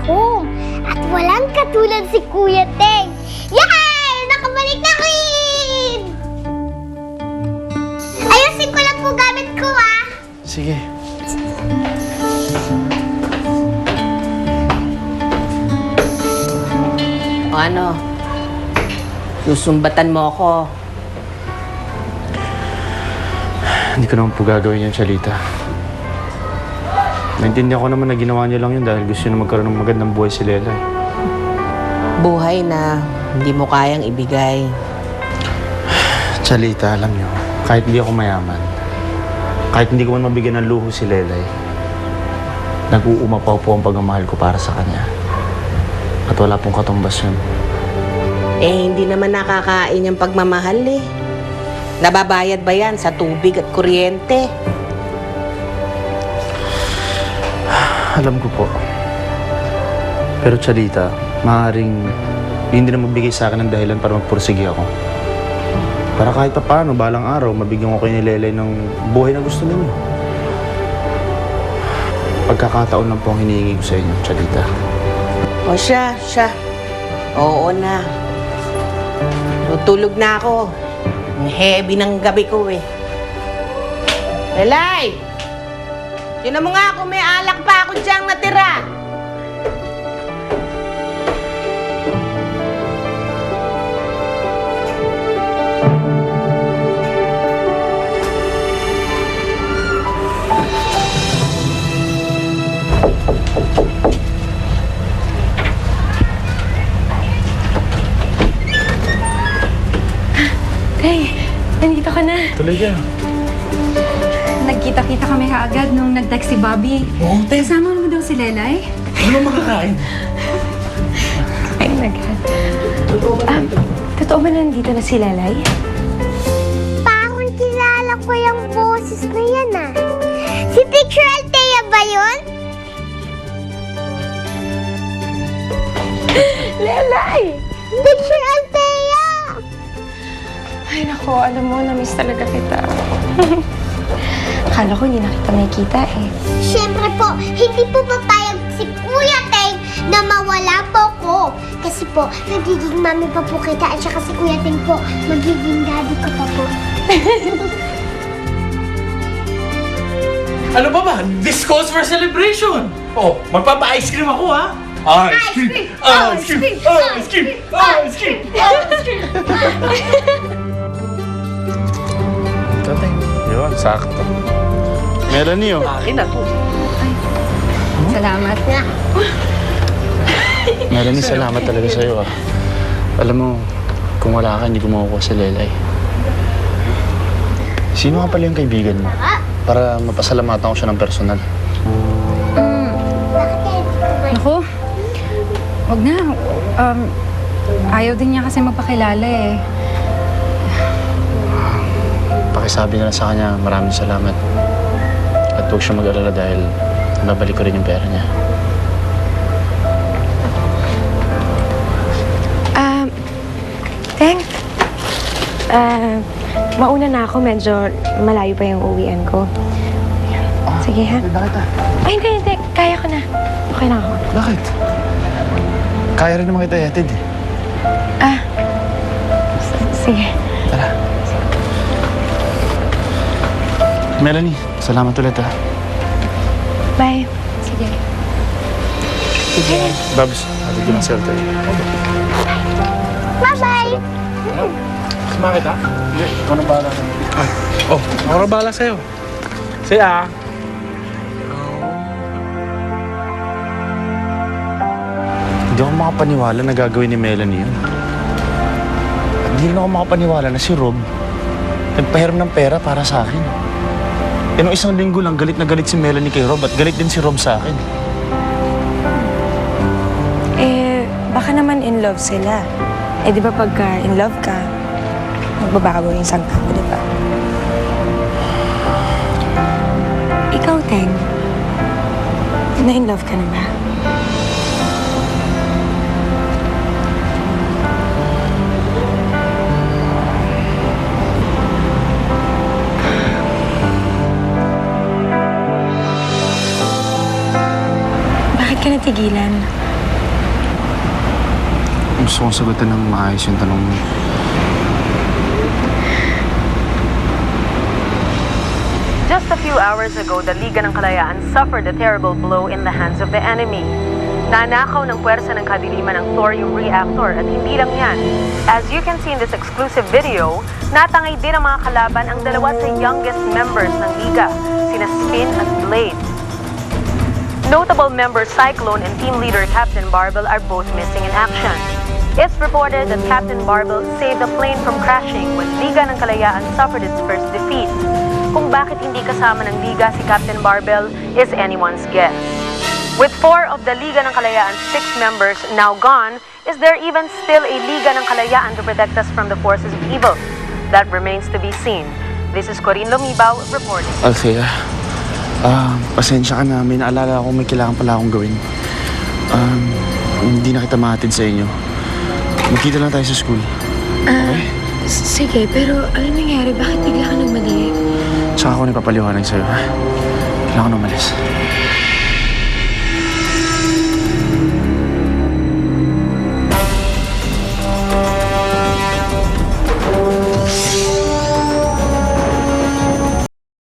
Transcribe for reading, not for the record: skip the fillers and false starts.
home. At walang katulad si Kuya Teng. Yay! Nakabalik na, Queen! Ayusin ko lang po gamit ko, ah. Sige. O ano? Susumbatan mo ako. Hindi ko naman po gagawin yan, Chalita. Naintindihan ko naman na ginawa niyo lang yun dahil gusto niyo na magkaroon ng magandang buhay si Lela. Buhay na hindi mo kayang ibigay. Chalita, alam niyo, kahit hindi ako mayaman, kahit hindi ko man mabigyan ng luho si Lelay, nag-uumapaw po ang pagmamahal ko para sa kanya. At wala pong katumbas yun. Eh, hindi naman nakakain yung pagmamahal eh. Nababayad ba yan sa tubig at kuryente? Alam ko po. Pero Chalita, maaaring hindi na magbigay sa akin ng dahilan para magpursige ako. Para kahit pa paano, balang araw, mabigyan ko kayo ni Lelay ng buhay na gusto ninyo. Pagkakataon lang po ang hinihingi ko sa inyo, Chalita. O siya. Oo na. Tutulog na ako. Ang heavy ng gabi ko eh. Lelay! Sino mo nga kung may alak pa ako diyang natira? Tay, nandito ka na. Tuloy ka. Nagkita-kita kami kaagad nung nag-text si Bobby. Oo, Tay. Kasama mo daw si Lelay? Ano makakain? Ay, naghan. Totoo ba nandito na si Lelay? Parang kilala ko yung boses na yan, ah. Si Teacher Althea ba yun? Lelay! Teacher Althea! Ay, nako, alam mo, na-miss talaga kita. Akala ko hindi na kita nakikita eh. Siyempre po, hindi po papayag si Kuya Teng na mawala po ko. Kasi po, nagiging mami pa po kita at saka si Kuya Teng po, magiging daddy ko pa po. Ano ba ba? This calls for celebration! Oh, magpapa-ice cream ako, ha? Ice cream! Ice cream! Ice cream! Ice cream! Ice cream! Tatay. Yun, sakto. Melanie, oh. Akin na to. Salamat. Melanie, salamat talaga sa'yo, ah. Alam mo, kung wala ka, hindi ko makukuha si Lelay. Sino nga pala yung kaibigan mo? Para mapasalamatan ko siya ng personal. Naku, wag na. Ayaw din niya kasi magpakilala eh. Pakisabi na lang sa kanya, maraming salamat. At huwag siya mag-alala dahil babalik ko rin yung pera niya. Teng, mauna na ako. Medyo malayo pa yung uwian ko. Sige, ha? Bakit ah? Ay, hindi. Kaya ko na. Okay lang ako. Bakit? Kaya rin naman kita yatid eh. Sige. Tara. Melanie, salamat ulit ah. Bye. Sige. Babs, habig ko ng selfie. Bye-bye! Sama kita? Hindi, ikaw na bahala. Oh, ako na bahala sa'yo. Saya. Hindi ako makapaniwala na gagawin ni Melanie yun. At hindi rin ako makapaniwala na si Rob nagpahiram ng pera para sa akin. E nung isang linggo lang, galit na galit si Melanie kay Rob at galit din si Rob sa akin. Baka naman in love sila. Di ba pagka in love ka, magbabago yung isang tao, di ba? Ikaw, Teng, na-in love ka na ba? Bakit ka natigilan? gusto kong sagutin ng maayos yung tanong mo. Just a few hours ago, the Liga ng Kalayaan suffered a terrible blow in the hands of the enemy. Nanakaw ng puwersa ng kadiliman ang thorium reactor at hindi lang yan. As you can see in this exclusive video, natangay din ang mga kalaban ang dalawa sa youngest members ng Liga, sina Spin at Blade. Notable member Cyclone and team leader Captain Barbel are both missing in action. It's reported that Captain Barbel saved the plane from crashing when Liga ng Kalayaan suffered its first defeat. Kung bakit hindi kasama ng Liga si Captain Barbel is anyone's guess. With 4 of the Liga ng Kalayaan 6 members now gone, is there even still a Liga ng Kalayaan to protect us from the forces of evil? That remains to be seen. This is Corinne Lumibao reporting. Althea, pasensya ka na. May naalala ako, may kailangan pala akong gawin. Hindi na kita mahatid sa inyo. Magkita lang tayo sa school. Okay? Sige, pero ano nangyari? Bakit bigla ka nagmadali? Tsaka ako nagpapaliwanag sa'yo, ha? Kailangan ko na umalis.